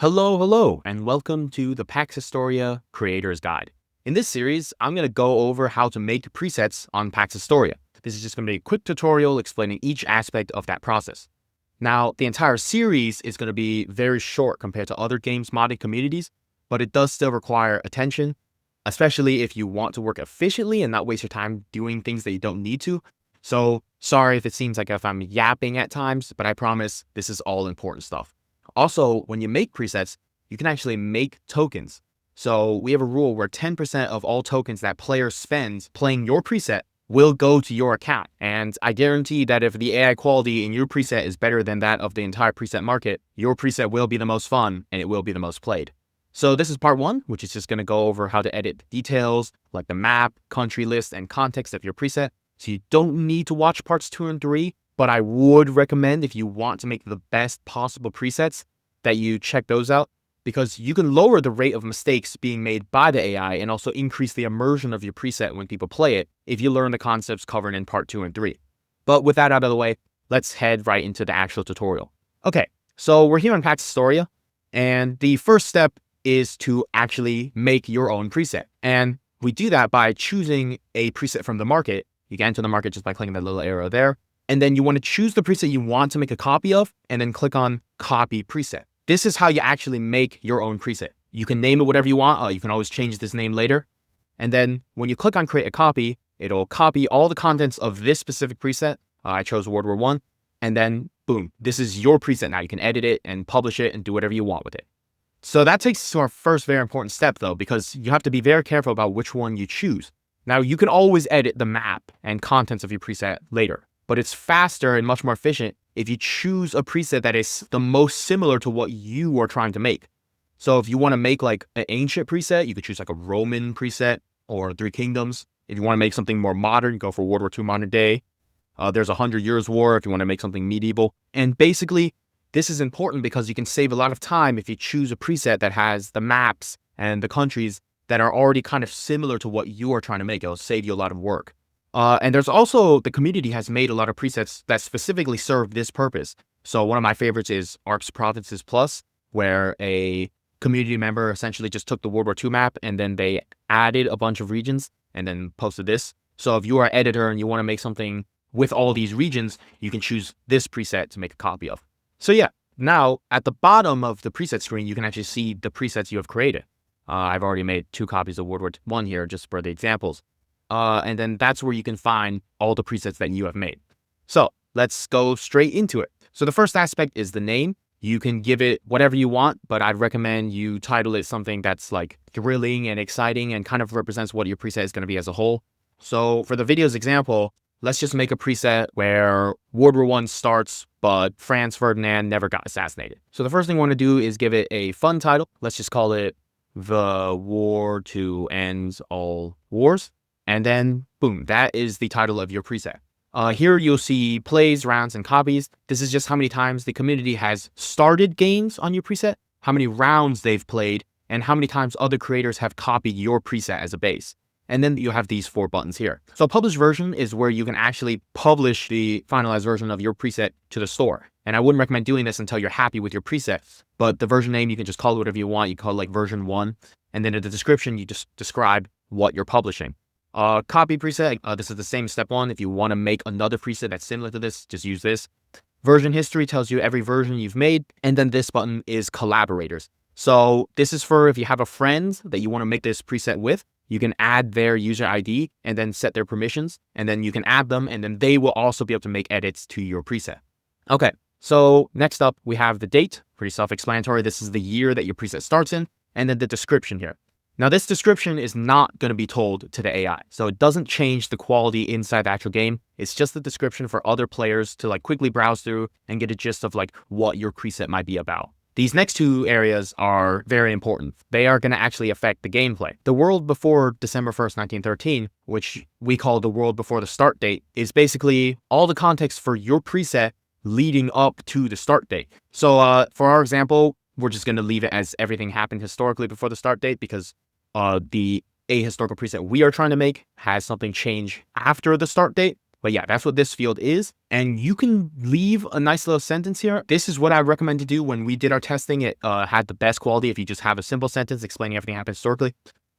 Hello, and welcome to the Pax Historia Creator's Guide. In this series, I'm going to go over how to make presets on Pax Historia. This is just going to be a quick tutorial explaining each aspect of that process. Now, the entire series is going to be very short compared to other games modding communities, but it does still require attention, especially if you want to work efficiently and not waste your time doing things that you don't need to. So, sorry if it seems like if I'm yapping at times, but I promise this is all important stuff. Also, when you make presets, you can actually make tokens. So we have a rule where 10% of all tokens that players spend playing your preset will go to your account. And I guarantee that if the AI quality in your preset is better than that of the entire preset market, your preset will be the most fun and it will be the most played. So this is part one, which is just going to go over how to edit details like the map, country list, and context of your preset. So you don't need to watch parts 2 and 3. But I would recommend, if you want to make the best possible presets, that you check those out, because you can lower the rate of mistakes being made by the AI and also increase the immersion of your preset when people play it if you learn the concepts covered in part 2 and 3. But with that out of the way, let's head right into the actual tutorial. Okay, so we're here on Pax Historia, and the first step is to actually make your own preset. And we do that by choosing a preset from the market. You get into the market just by clicking that little arrow there. And then you want to choose the preset you want to make a copy of, and then click on Copy Preset. This is how you actually make your own preset. You can name it whatever you want. You can always change this name later. And then when you click on Create a Copy, it'll copy all the contents of this specific preset. I chose World War I. And then, boom, this is your preset now. You can edit it and publish it and do whatever you want with it. So that takes us to our first very important step, though, because you have to be very careful about which one you choose. Now, you can always edit the map and contents of your preset later, but it's faster and much more efficient if you choose a preset that is the most similar to what you are trying to make. So if you want to make like an ancient preset, you could choose like a Roman preset or Three Kingdoms. If you want to make something more modern, go for World War II modern day. There's 100 Years War if you want to make something medieval. And basically, this is important because you can save a lot of time if you choose a preset that has the maps and the countries that are already kind of similar to what you are trying to make. It'll save you a lot of work. And there's also, the community has made a lot of presets that specifically serve this purpose. So one of my favorites is ARC's Provinces Plus, where a community member essentially just took the World War II map and then they added a bunch of regions and then posted this. So if you are an editor and you want to make something with all these regions, you can choose this preset to make a copy of. So yeah, now at the bottom of the preset screen, you can actually see the presets you have created. I've already made 2 copies of World War I here just for the examples. And then that's where you can find all the presets that you have made. So let's go straight into it. So the first aspect is the name. You can give it whatever you want, but I'd recommend you title it something that's like thrilling and exciting and kind of represents what your preset is going to be as a whole. So for the video's example, let's just make a preset where World War I starts, but Franz Ferdinand never got assassinated. So the first thing we want to do is give it a fun title. Let's just call it The War to End All Wars. And then, boom, that is the title of your preset. Here you'll see plays, rounds, and copies. This is just how many times the community has started games on your preset, how many rounds they've played, and how many times other creators have copied your preset as a base. And then you have these 4 buttons here. So publish version is where you can actually publish the finalized version of your preset to the store. And I wouldn't recommend doing this until you're happy with your preset. But the version name, you can just call it whatever you want. You call it like version 1. And then in the description, you just describe what you're publishing. Copy preset, this is the same step 1. If you want to make another preset that's similar to this, just use this. Version history tells you every version you've made. And then this button is collaborators. So this is for if you have a friend that you want to make this preset with, you can add their user ID and then set their permissions. And then you can add them and then they will also be able to make edits to your preset. Okay, so next up we have the date, pretty self-explanatory. This is the year that your preset starts in. And then the description here. Now, this description is not going to be told to the AI, so it doesn't change the quality inside the actual game. It's just the description for other players to like quickly browse through and get a gist of like what your preset might be about. These next 2 areas are very important. They are going to actually affect the gameplay. The world before December 1st, 1913, which we call the world before the start date, is basically all the context for your preset leading up to the start date. So for our example, we're just going to leave it as everything happened historically before the start date because the ahistorical preset we are trying to make has something change after the start date. But yeah, that's what this field is. And you can leave a nice little sentence here. This is what I recommend to do when we did our testing. It had the best quality if you just have a simple sentence explaining everything happened historically.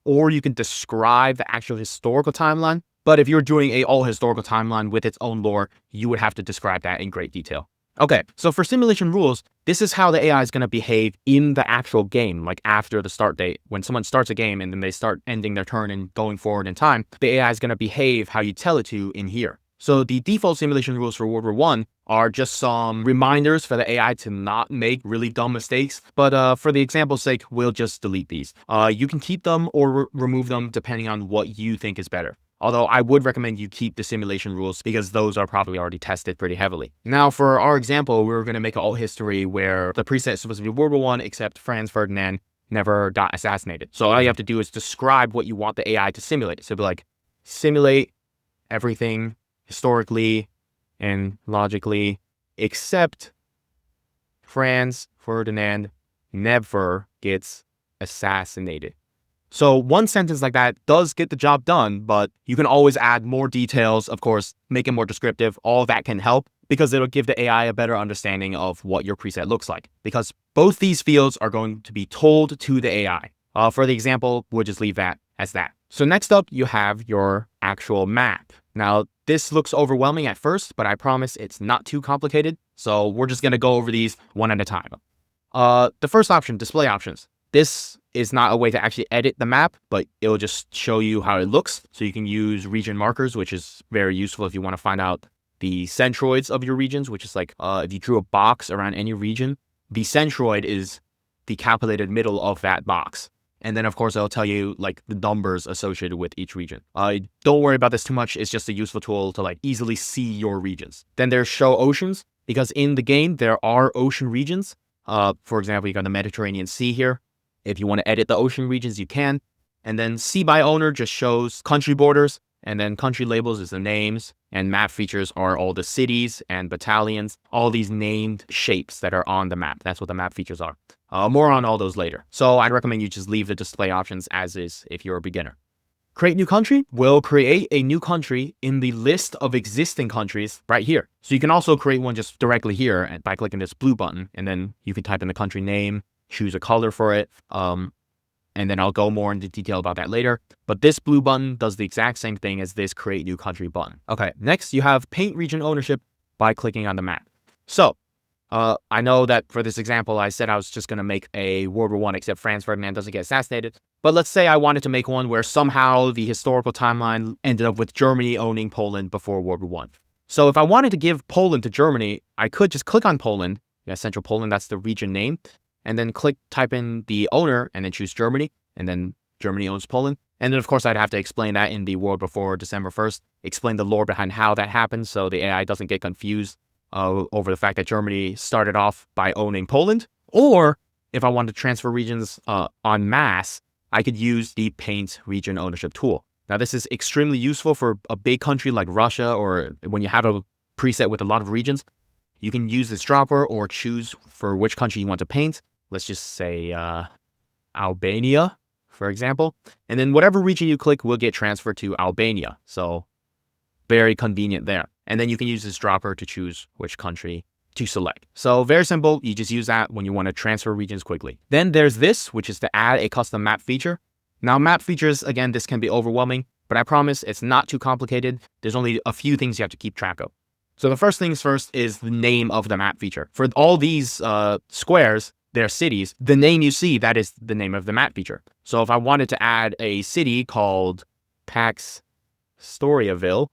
Or you can describe the actual historical timeline. But if you're doing a all historical timeline with its own lore, you would have to describe that in great detail. Okay, so for simulation rules, this is how the AI is going to behave in the actual game, like after the start date. When someone starts a game and then they start ending their turn and going forward in time, the AI is going to behave how you tell it to in here. So the default simulation rules for World War I are just some reminders for the AI to not make really dumb mistakes. But for the example's sake, we'll just delete these. You can keep them or remove them depending on what you think is better. Although I would recommend you keep the simulation rules because those are probably already tested pretty heavily. Now, for our example, we're going to make an alt history where the preset is supposed to be World War I, except Franz Ferdinand never got assassinated. So all you have to do is describe what you want the AI to simulate. So it'd be like, simulate everything historically and logically, except Franz Ferdinand never gets assassinated. So one sentence like that does get the job done, but you can always add more details, of course, make it more descriptive. All that can help because it'll give the AI a better understanding of what your preset looks like. Because both these fields are going to be told to the AI. For the example, we'll just leave that as that. So next up, you have your actual map. Now, this looks overwhelming at first, but I promise it's not too complicated. So we're just going to go over these one at a time. The first option, display options. This is not a way to actually edit the map, but it'll just show you how it looks. So you can use region markers, which is very useful if you want to find out the centroids of your regions, which is like if you drew a box around any region, the centroid is the calculated middle of that box. And then, of course, it'll tell you like the numbers associated with each region. Don't worry about this too much. It's just a useful tool to like easily see your regions. Then there's show oceans, because in the game, there are ocean regions. For example, you got the Mediterranean Sea here. If you want to edit the ocean regions, you can. And then sea by owner just shows country borders. And then country labels is the names. And map features are all the cities and battalions, all these named shapes that are on the map. That's what the map features are. More on all those later. So I'd recommend you just leave the display options as is if you're a beginner. Create new country will create a new country in the list of existing countries right here. So you can also create one just directly here by clicking this blue button. And then you can type in the country name, choose a color for it. And then I'll go more into detail about that later. But this blue button does the exact same thing as this create new country button. Okay, next you have paint region ownership by clicking on the map. So I know that for this example, I said I was just going to make a World War I except Franz Ferdinand doesn't get assassinated. But let's say I wanted to make one where somehow the historical timeline ended up with Germany owning Poland before World War I. So if I wanted to give Poland to Germany, I could just click on Poland, Central Poland, that's the region name, and then type in the owner and then choose Germany, and then Germany owns Poland. And then, of course, I'd have to explain that in the world before December 1st, explain the lore behind how that happened so the AI doesn't get confused over the fact that Germany started off by owning Poland. Or if I wanted to transfer regions en masse, I could use the paint region ownership tool. Now, this is extremely useful for a big country like Russia, or when you have a preset with a lot of regions. You can use this dropper or choose for which country you want to paint. Let's just say Albania, for example. And then whatever region you click will get transferred to Albania. So very convenient there. And then you can use this dropper to choose which country to select. So very simple. You just use that when you want to transfer regions quickly. Then there's this, which is to add a custom map feature. Now, map features, again, this can be overwhelming, but I promise it's not too complicated. There's only a few things you have to keep track of. So the first things first is the name of the map feature. For all these squares, they're cities. The name you see, that is the name of the map feature. So if I wanted to add a city called Pax Historiaville,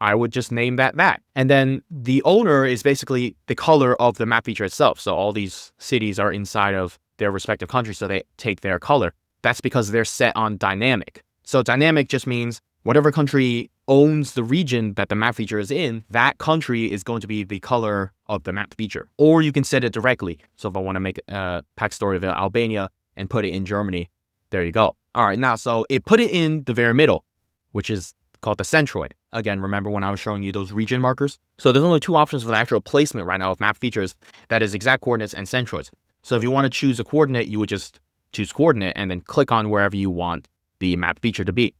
I would just name that. And then the owner is basically the color of the map feature itself. So all these cities are inside of their respective countries, so they take their color. That's because they're set on dynamic. So dynamic just means whatever country owns the region that the map feature is in, that country is going to be the color of the map feature. Or you can set it directly. So if I want to make Pax Historiaville Albania and put it in Germany, there you go. All right, now, so it put it in the very middle, which is called the centroid. Again, remember when I was showing you those region markers? So there's only two options for the actual placement right now of map features. That is exact coordinates and centroids. So if you want to choose a coordinate, you would just choose coordinate and then click on wherever you want the map feature to be.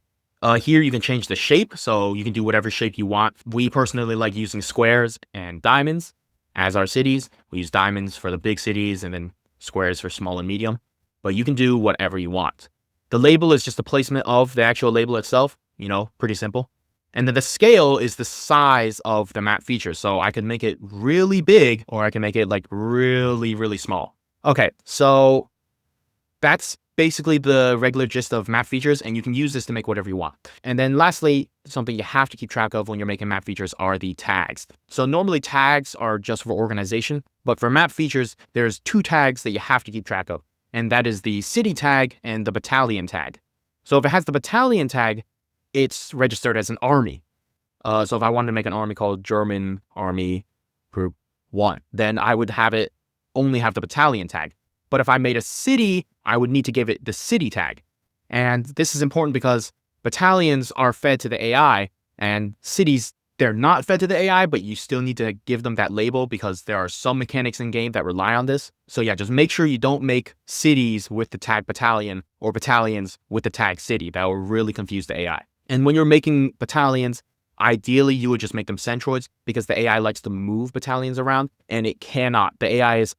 Here you can change the shape, so you can do whatever shape you want. We personally like using squares and diamonds as our cities. We use diamonds for the big cities and then squares for small and medium, but you can do whatever you want. The label is just a placement of the actual label itself, pretty simple. And then the scale is the size of the map feature. So I can make it really big or I can make it like really, really small. Okay, so that's basically the regular gist of map features, and you can use this to make whatever you want. And then lastly, something you have to keep track of when you're making map features are the tags. So normally tags are just for organization, but for map features, there's 2 tags that you have to keep track of, and that is the city tag and the battalion tag. So if it has the battalion tag, it's registered as an army. So if I wanted to make an army called German Army Group 1, then I would only have the battalion tag. But if I made a city, I would need to give it the city tag. And this is important because battalions are fed to the AI, and cities, they're not fed to the AI, but you still need to give them that label because there are some mechanics in game that rely on this. So yeah, just make sure you don't make cities with the tag battalion or battalions with the tag city. That will really confuse the AI. And when you're making battalions, ideally you would just make them centroids because the AI likes to move battalions around, and it cannot. The AI is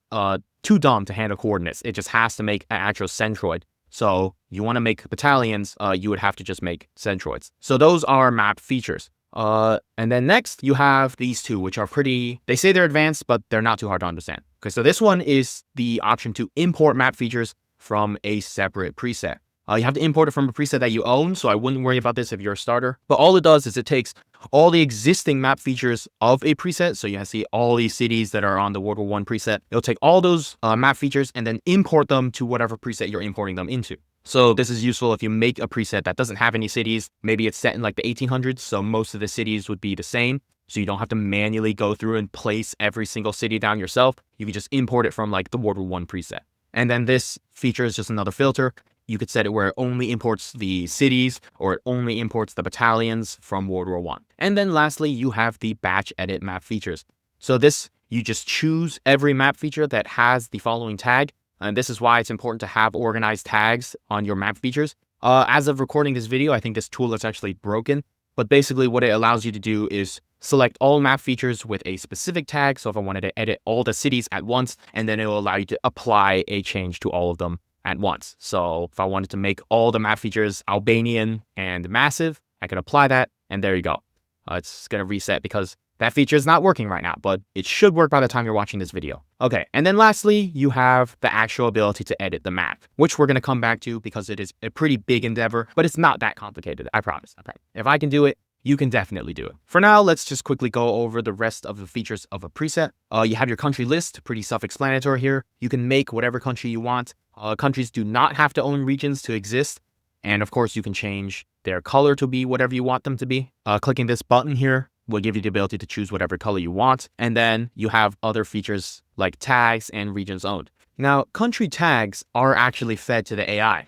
too dumb to handle coordinates. It just has to make an actual centroid. So you want to make battalions, you would have to just make centroids. So those are map features. And then next you have these 2, which are they say they're advanced, but they're not too hard to understand. Okay, so this one is the option to import map features from a separate preset. You have to import it from a preset that you own, so I wouldn't worry about this if you're a starter. But all it does is it takes all the existing map features of a preset. So you see all these cities that are on the World War I preset. It'll take all those map features and then import them to whatever preset you're importing them into. So this is useful if you make a preset that doesn't have any cities. Maybe it's set in like the 1800s, so most of the cities would be the same. So you don't have to manually go through and place every single city down yourself. You can just import it from like the World War I preset. And then this feature is just another filter. You could set it where it only imports the cities or it only imports the battalions from World War I. And then lastly, you have the batch edit map features. So this, you just choose every map feature that has the following tag. And this is why it's important to have organized tags on your map features. As of recording this video, I think this tool is actually broken. But basically what it allows you to do is select all map features with a specific tag. So if I wanted to edit all the cities at once, and then it will allow you to apply a change to all of them at once. So if I wanted to make all the map features Albanian and massive, I could apply that, and there you go. It's going to reset because that feature is not working right now, but it should work by the time you're watching this video. Okay, and then lastly, you have the actual ability to edit the map, which we're going to come back to because it is a pretty big endeavor, but it's not that complicated, I promise. If I can do it, you can definitely do it. For now, let's just quickly go over the rest of the features of a preset. You have your country list, pretty self-explanatory here. You can make whatever country you want. Countries do not have to own regions to exist. And of course, you can change their color to be whatever you want them to be. Clicking this button here will give you the ability to choose whatever color you want. And then you have other features like tags and regions owned. Now, country tags are actually fed to the AI.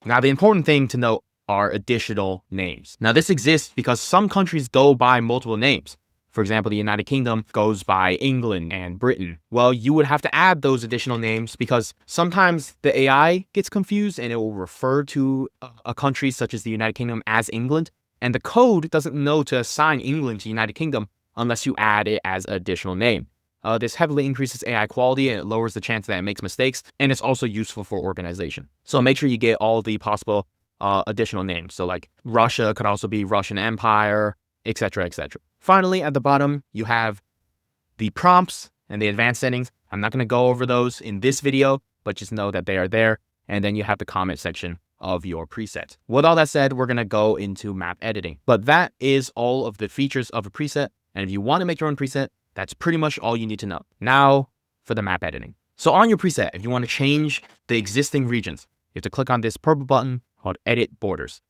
Now, the important thing to note are additional names. Now, this exists because some countries go by multiple names. For example, the United Kingdom goes by England and Britain. Well, you would have to add those additional names because sometimes the AI gets confused and it will refer to a country such as the United Kingdom as England. And the code doesn't know to assign England to United Kingdom unless you add it as an additional name. This heavily increases AI quality and it lowers the chance that it makes mistakes. And it's also useful for organization. So make sure you get all the possible additional names. So like Russia could also be Russian Empire, etc., etc. Finally, at the bottom, you have the prompts and the advanced settings. I'm not going to go over those in this video, but just know that they are there. And then you have the comment section of your preset. With all that said, we're going to go into map editing. But that is all of the features of a preset. And if you want to make your own preset, that's pretty much all you need to know. Now for the map editing. So on your preset, if you want to change the existing regions, you have to click on this purple button called Edit Borders.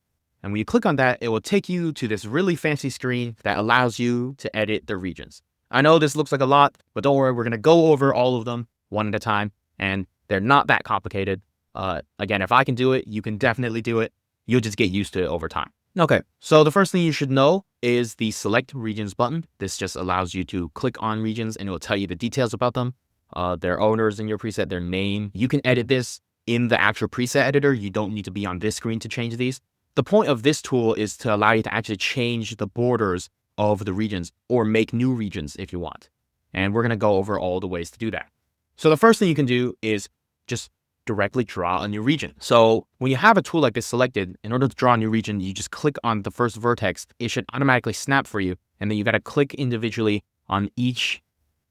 And when you click on that, it will take you to this really fancy screen that allows you to edit the regions. I know this looks like a lot, but don't worry, we're going to go over all of them one at a time, and they're not that complicated. Again, if I can do it, you can definitely do it. You'll just get used to it over time. Okay, so the first thing you should know is the Select Regions button. This just allows you to click on regions and it will tell you the details about them, their owners in your preset, their name. You can edit this in the actual preset editor. You don't need to be on this screen to change these. the point of this tool is to allow you to actually change the borders of the regions or make new regions if you want. And we're going to go over all the ways to do that. So the first thing you can do is just directly draw a new region. So when you have a tool like this selected, in order to draw a new region, you just click on the first vertex. It should automatically snap for you. And then you got to click individually on each.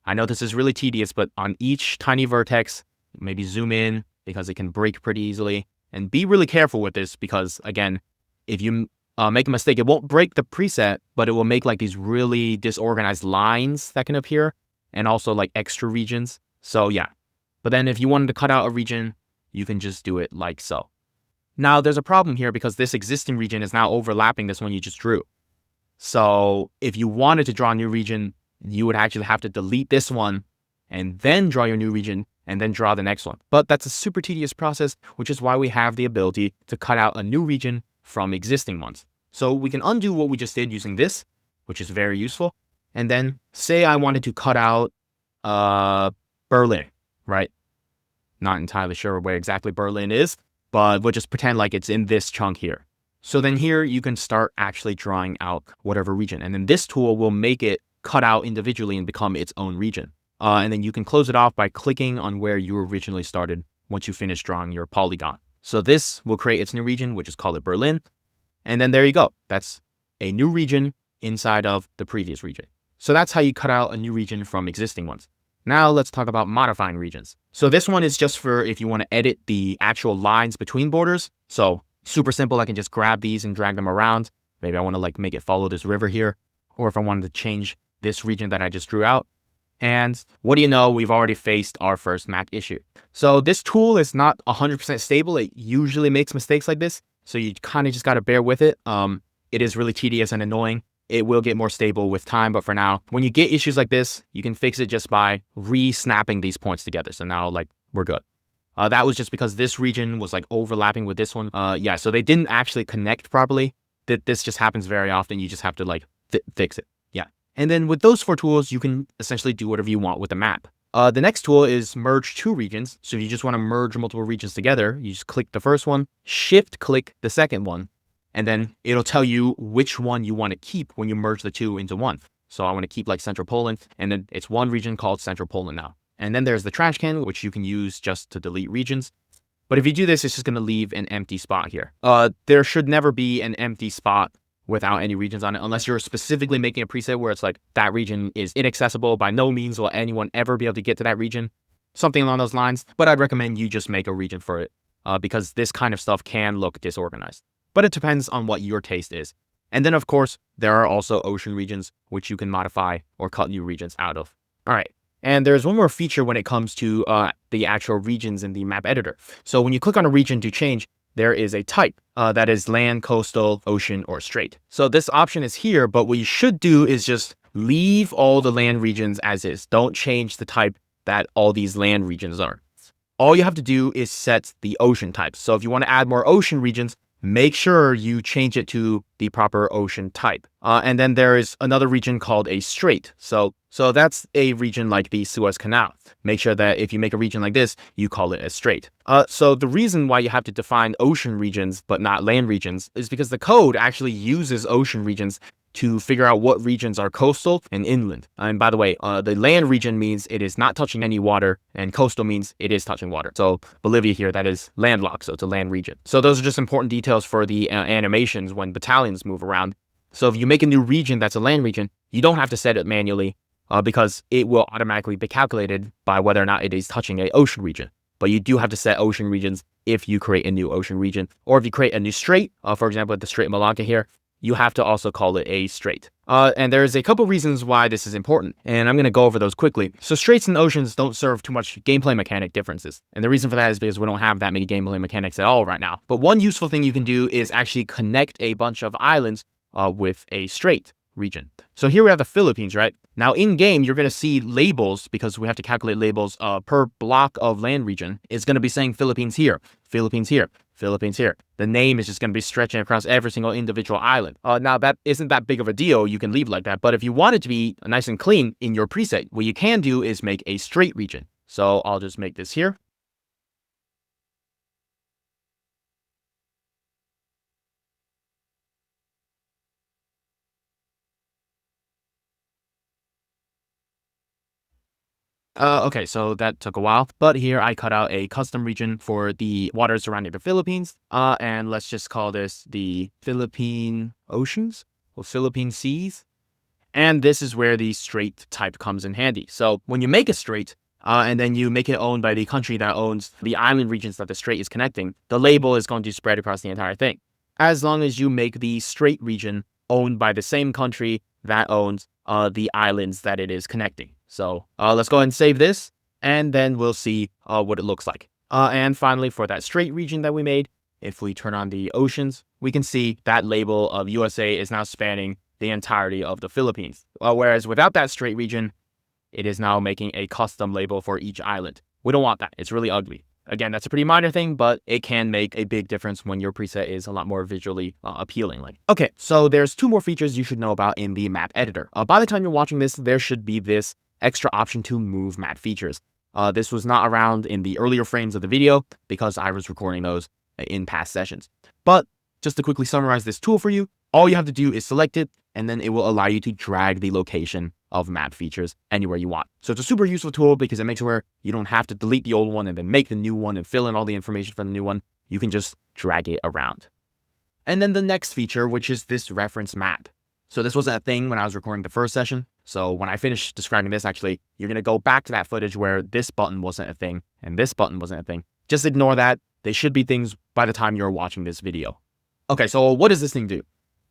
I know this is really tedious, but on each tiny vertex, maybe zoom in because it can break pretty easily. And be really careful with this because, again, if you make a mistake, it won't break the preset, but it will make like these really disorganized lines that can appear and also like extra regions. So yeah, but then if you wanted to cut out a region, you can just do it like so. Now there's a problem here because this existing region is now overlapping this one you just drew. So if you wanted to draw a new region, you would actually have to delete this one and then draw your new region and then draw the next one. But that's a super tedious process, which is why we have the ability to cut out a new region from existing ones. So we can undo what we just did using this, which is very useful. And then say I wanted to cut out Berlin, right? Not entirely sure where exactly Berlin is, but we'll just pretend like it's in this chunk here. So then here you can start actually drawing out whatever region. And then this tool will make it cut out individually and become its own region. And then you can close it off by clicking on where you originally started once you finish drawing your polygon. So this will create its new region, which is called Berlin. And then there you go. That's a new region inside of the previous region. So that's how you cut out a new region from existing ones. Now let's talk about modifying regions. So this one is just for if you want to edit the actual lines between borders. So super simple. I can just grab these and drag them around. Maybe I want to like make it follow this river here. Or if I wanted to change this region that I just drew out. And what do you know? We've already faced our first map issue. So this tool is not 100% stable. It usually makes mistakes like this. So you kind of just got to bear with it. It is really tedious and annoying. It will get more stable with time, but for now, when you get issues like this, you can fix it just by re-snapping these points together. So now, like, we're good. That was just because this region was like overlapping with this one. Yeah, so they didn't actually connect properly. This just happens very often. You just have to like fix it. Yeah. And then with those four tools, you can essentially do whatever you want with the map. The next tool is merge two regions. So if you just want to merge multiple regions together, you just click the first one, shift click the second one, and then it'll tell you which one you want to keep when you merge the two into one. So I want to keep like Central Poland, and then it's one region called Central Poland now. And then there's the trash can, which you can use just to delete regions. But if you do this, it's just going to leave an empty spot here. There should never be an empty spot without any regions on it, unless you're specifically making a preset where it's like that region is inaccessible. By no means will anyone ever be able to get to that region. Something along those lines. But I'd recommend you just make a region for it because this kind of stuff can look disorganized. But it depends on what your taste is. And then, of course, there are also ocean regions, which you can modify or cut new regions out of. All right. And there's one more feature when it comes to the actual regions in the map editor. So when you click on a region to change, there is a type that is land, coastal, ocean, or strait. So this option is here, but what you should do is just leave all the land regions as is. Don't change the type that all these land regions are. All you have to do is set the ocean type. So if you want to add more ocean regions, make sure you change it to the proper ocean type. And then there is another region called a strait. So that's a region like the Suez Canal. Make sure that if you make a region like this, you call it a strait. So the reason why you have to define ocean regions but not land regions is because the code actually uses ocean regions to figure out what regions are coastal and inland. And by the way, the land region means it is not touching any water, and coastal means it is touching water. So Bolivia here, that is landlocked, so it's a land region. So those are just important details for the animations when battalions move around. So if you make a new region that's a land region, you don't have to set it manually because it will automatically be calculated by whether or not it is touching an ocean region. But you do have to set ocean regions if you create a new ocean region. Or if you create a new strait, for example, at the Strait of Malacca here, you have to also call it a strait. And there's a couple reasons why this is important, and I'm going to go over those quickly. So straits and oceans don't serve too much gameplay mechanic differences. And the reason for that is because we don't have that many gameplay mechanics at all right now. But one useful thing you can do is actually connect a bunch of islands with a strait region. So here we have the Philippines, right? Now in game, you're going to see labels because we have to calculate labels per block of land region. It's going to be saying Philippines here, Philippines here, Philippines here. The name is just going to be stretching across every single individual island. Now that isn't that big of a deal. You can leave like that. But if you want it to be nice and clean in your preset, what you can do is make a strait region. So I'll just make this here. Okay, so that took a while, but here I cut out a custom region for the waters surrounding the Philippines. And let's just call this the Philippine Oceans or Philippine Seas. And this is where the strait type comes in handy. So when you make a strait, and then you make it owned by the country that owns the island regions that the strait is connecting, the label is going to spread across the entire thing. As long as you make the strait region owned by the same country that owns the islands that it is connecting. So let's go ahead and save this, and then we'll see what it looks like. And finally, for that strait region that we made, if we turn on the oceans, we can see that label of USA is now spanning the entirety of the Philippines. Whereas without that strait region, it is now making a custom label for each island. We don't want that. It's really ugly. Again, that's a pretty minor thing, but it can make a big difference when your preset is a lot more visually appealing. Okay, so there's 2 more features you should know about in the map editor. By the time you're watching this, there should be this extra option to move map features. This was not around in the earlier frames of the video because I was recording those in past sessions. But just to quickly summarize this tool for you, all you have to do is select it, and then it will allow you to drag the location of map features anywhere you want. So it's a super useful tool because it makes it where you don't have to delete the old one and then make the new one and fill in all the information for the new one. You can just drag it around. And then the next feature, which is this reference map. So this wasn't a thing when I was recording the first session. So when I finish describing this, actually, you're going to go back to that footage where this button wasn't a thing and this button wasn't a thing. Just ignore that. They should be things by the time you're watching this video. Okay, so what does this thing do?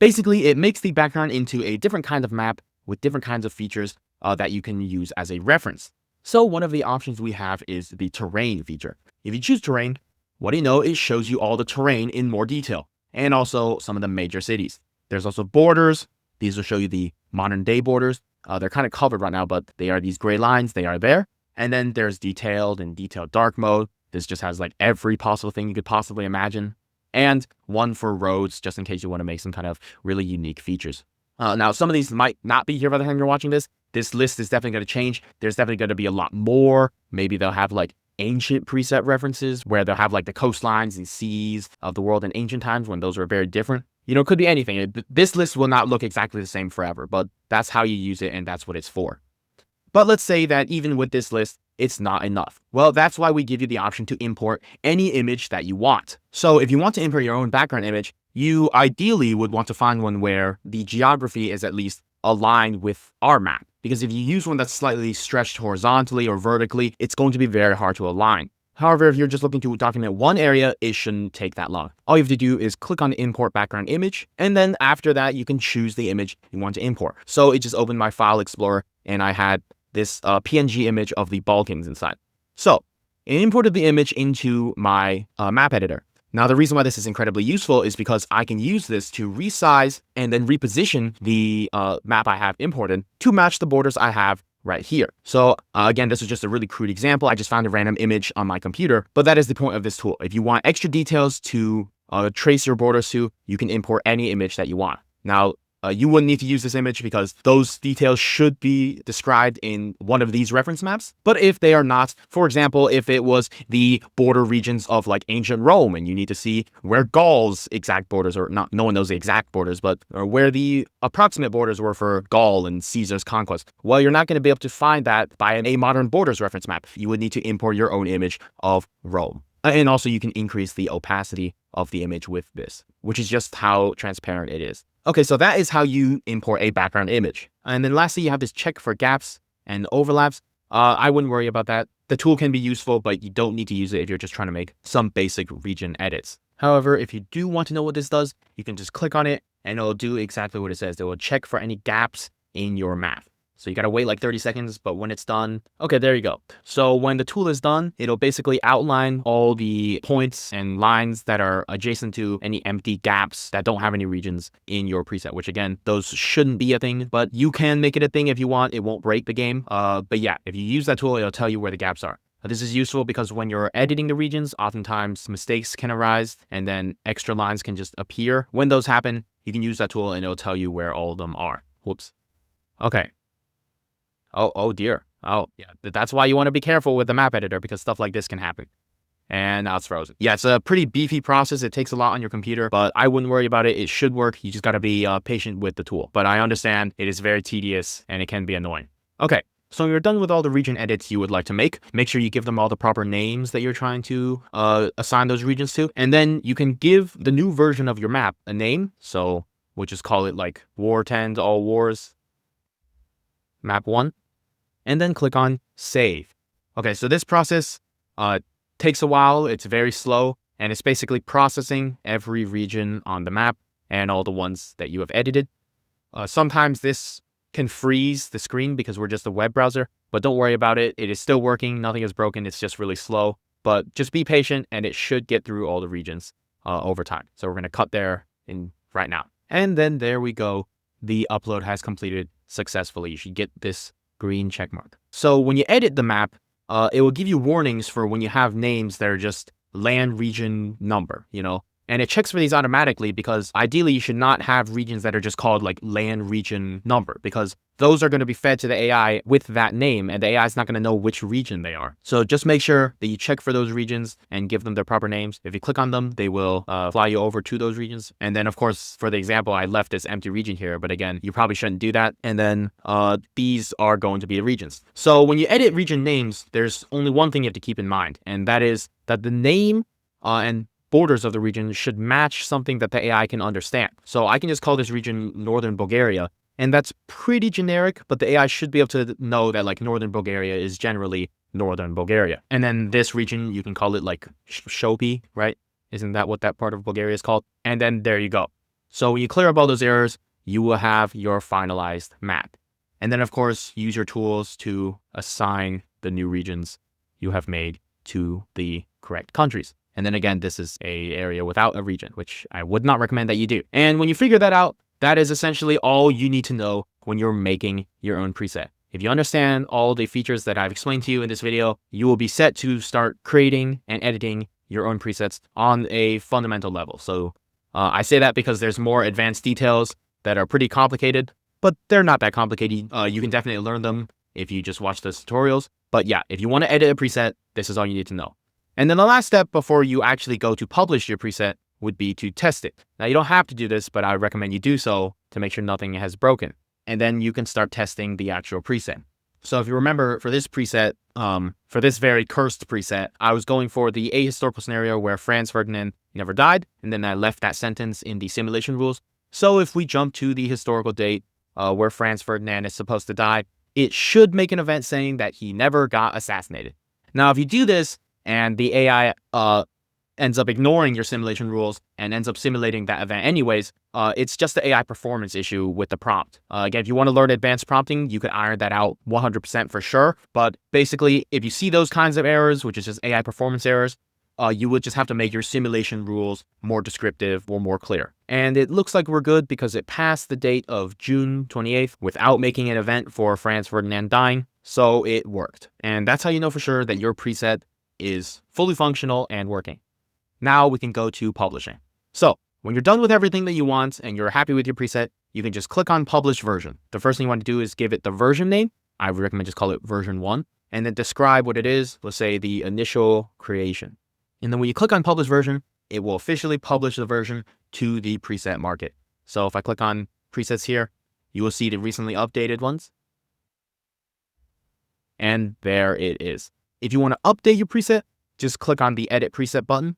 Basically, it makes the background into a different kind of map with different kinds of features that you can use as a reference. So one of the options we have is the terrain feature. If you choose terrain, what do you know? It shows you all the terrain in more detail and also some of the major cities. There's also borders. These will show you the modern day borders. They're kind of covered right now, but they are these gray lines. They are there. And then there's detailed and detailed dark mode. This just has like every possible thing you could possibly imagine. And one for roads, just in case you want to make some kind of really unique features. Now, some of these might not be here by the time you're watching this. This list is definitely going to change. There's definitely going to be a lot more. Maybe they'll have like ancient preset references where they'll have like the coastlines and seas of the world in ancient times when those were very different. You know, it could be anything. This list will not look exactly the same forever, but that's how you use it and that's what it's for. But let's say that even with this list, it's not enough. Well, that's why we give you the option to import any image that you want. So if you want to import your own background image, you ideally would want to find one where the geography is at least aligned with our map. Because if you use one that's slightly stretched horizontally or vertically, it's going to be very hard to align. However, if you're just looking to document one area, it shouldn't take that long. All you have to do is click on import background image, and then after that, you can choose the image you want to import. So it just opened my file explorer, and I had this PNG image of the Balkans inside. So it imported the image into my map editor. Now, the reason why this is incredibly useful is because I can use this to resize and then reposition the map I have imported to match the borders I have right here. So again, this is just a really crude example. I just found a random image on my computer, but that is the point of this tool. If you want extra details to trace your borders to, you can import any image that you want. Now, you wouldn't need to use this image because those details should be described in one of these reference maps. But if they are not, for example, if it was the border regions of like ancient Rome and you need to see where Gaul's exact borders, or not, no one knows the exact borders, but where the approximate borders were for Gaul and Caesar's conquest, well, you're not going to be able to find that by a modern borders reference map. You would need to import your own image of Rome. And also you can increase the opacity of the image with this, which is just how transparent it is. Okay, so that is how you import a background image. And then lastly, you have this check for gaps and overlaps. I wouldn't worry about that. The tool can be useful, but you don't need to use it if you're just trying to make some basic region edits. However, if you do want to know what this does, you can just click on it and it'll do exactly what it says. It will check for any gaps in your map. So you got to wait like 30 seconds, but when it's done, okay, there you go. So when the tool is done, it'll basically outline all the points and lines that are adjacent to any empty gaps that don't have any regions in your preset, which again, those shouldn't be a thing, but you can make it a thing if you want. It won't break the game. But yeah, if you use that tool, it'll tell you where the gaps are. This is useful because when you're editing the regions, oftentimes mistakes can arise and then extra lines can just appear. When those happen, you can use that tool and it'll tell you where all of them are. Whoops. Okay. Oh dear. Oh, yeah. That's why you want to be careful with the map editor because stuff like this can happen. And now it's frozen. Yeah, it's a pretty beefy process. It takes a lot on your computer, but I wouldn't worry about it. It should work. You just got to be patient with the tool. But I understand it is very tedious and it can be annoying. Okay. So when you're done with all the region edits you would like to make sure you give them all the proper names that you're trying to assign those regions to. And then you can give the new version of your map a name. So we'll just call it like War 10 All Wars Map 1. And then click on Save. Okay, so this process takes a while. It's very slow. And it's basically processing every region on the map and all the ones that you have edited. Sometimes this can freeze the screen because we're just a web browser, but don't worry about it. It is still working. Nothing is broken. It's just really slow, but just be patient and it should get through all the regions over time. So we're going to cut there in right now. And then there we go. The upload has completed successfully. You should get this green check mark. So when you edit the map, it will give you warnings for when you have names that are just land region number, and it checks for these automatically because ideally you should not have regions that are just called like land region number, because those are going to be fed to the AI with that name and the AI is not going to know which region they are. So just make sure that you check for those regions and give them their proper names. If you click on them, they will fly you over to those regions. And then of course, for the example, I left this empty region here, but again, you probably shouldn't do that. And then these are going to be the regions. So when you edit region names, there's only one thing you have to keep in mind, and that is that the name and borders of the region should match something that the AI can understand. So I can just call this region Northern Bulgaria, and that's pretty generic, but the AI should be able to know that like Northern Bulgaria is generally Northern Bulgaria. And then this region, you can call it like Shopy, right? Isn't that what that part of Bulgaria is called? And then there you go. So when you clear up all those errors, you will have your finalized map. And then of course, use your tools to assign the new regions you have made to the correct countries. And then again, this is an area without a region, which I would not recommend that you do. And when you figure that out, that is essentially all you need to know when you're making your own preset. If you understand all the features that I've explained to you in this video, you will be set to start creating and editing your own presets on a fundamental level. So I say that because there's more advanced details that are pretty complicated, but they're not that complicated. You can definitely learn them if you just watch the tutorials. But yeah, if you want to edit a preset, this is all you need to know. And then the last step before you actually go to publish your preset would be to test it. Now, you don't have to do this, but I recommend you do so to make sure nothing has broken. And then you can start testing the actual preset. So if you remember, for this preset, for this very cursed preset, I was going for the ahistorical scenario where Franz Ferdinand never died, and then I left that sentence in the simulation rules. So if we jump to the historical date where Franz Ferdinand is supposed to die, it should make an event saying that he never got assassinated. Now, if you do this, and the AI ends up ignoring your simulation rules and ends up simulating that event anyways, it's just the AI performance issue with the prompt. Again, if you want to learn advanced prompting, you could iron that out 100% for sure. But basically, if you see those kinds of errors, which is just AI performance errors, you would just have to make your simulation rules more descriptive or more clear. And it looks like we're good because it passed the date of June 28th without making an event for Franz Ferdinand dying. So it worked. And that's how you know for sure that your preset is fully functional and working. Now we can go to publishing. So when you're done with everything that you want and you're happy with your preset, you can just click on publish version. The first thing you want to do is give it the version name. I would recommend just call it version 1 and then describe what it is. Let's say the initial creation. And then when you click on publish version, it will officially publish the version to the preset market. So if I click on presets here, you will see the recently updated ones. And there it is. If you want to update your preset, just click on the edit preset button.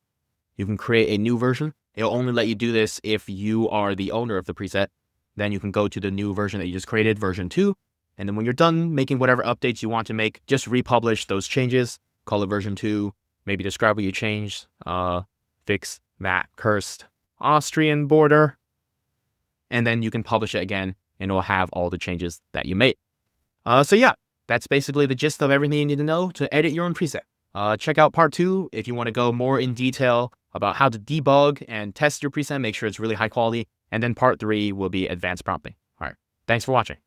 You can create a new version. It'll only let you do this if you are the owner of the preset. Then you can go to the new version that you just created, version 2. And then when you're done making whatever updates you want to make, just republish those changes, call it version 2, maybe describe what you changed, fix that cursed Austrian border. And then you can publish it again and it will have all the changes that you made. So yeah. That's basically the gist of everything you need to know to edit your own preset. Check out part 2 if you want to go more in detail about how to debug and test your preset, make sure it's really high quality. And then part 3 will be advanced prompting. All right. Thanks for watching.